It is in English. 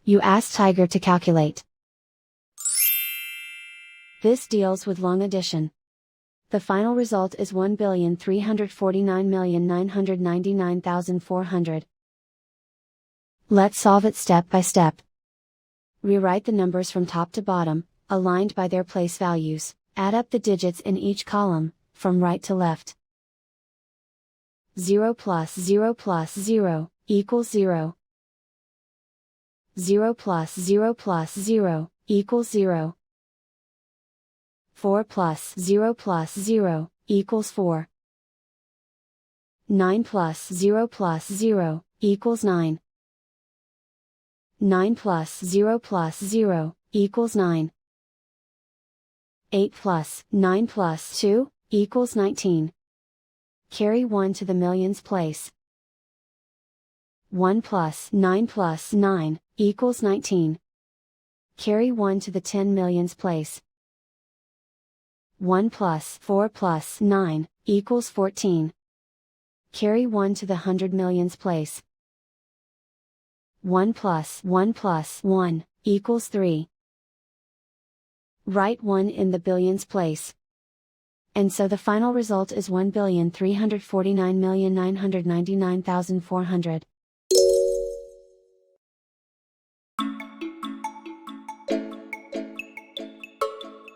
You ask Tiger to calculate. This deals with long addition. The final result is 1,349,999,400. Let's solve it step by step. Rewrite the numbers from top to bottom, aligned by their place values. Add up the digits in each column, from right to left. 0 plus 0 plus 0, equals 0. 0 plus 0 plus 0, equals 0. 4 plus 0 plus 0, equals 4. 9 plus 0 plus 0, equals 9. 9 plus 0 plus 0, equals 9. 8 plus 9 plus 2, equals 19. Carry 1 to the millions place. 1 plus 9 plus 9, equals 19. Carry 1 to the 10 millions place. 1 plus 4 plus 9, equals 14. Carry 1 to the 100 millions place. 1 plus 1 plus 1, equals 3. Write 1 in the billions place. And so the final result is 1,349,999,400.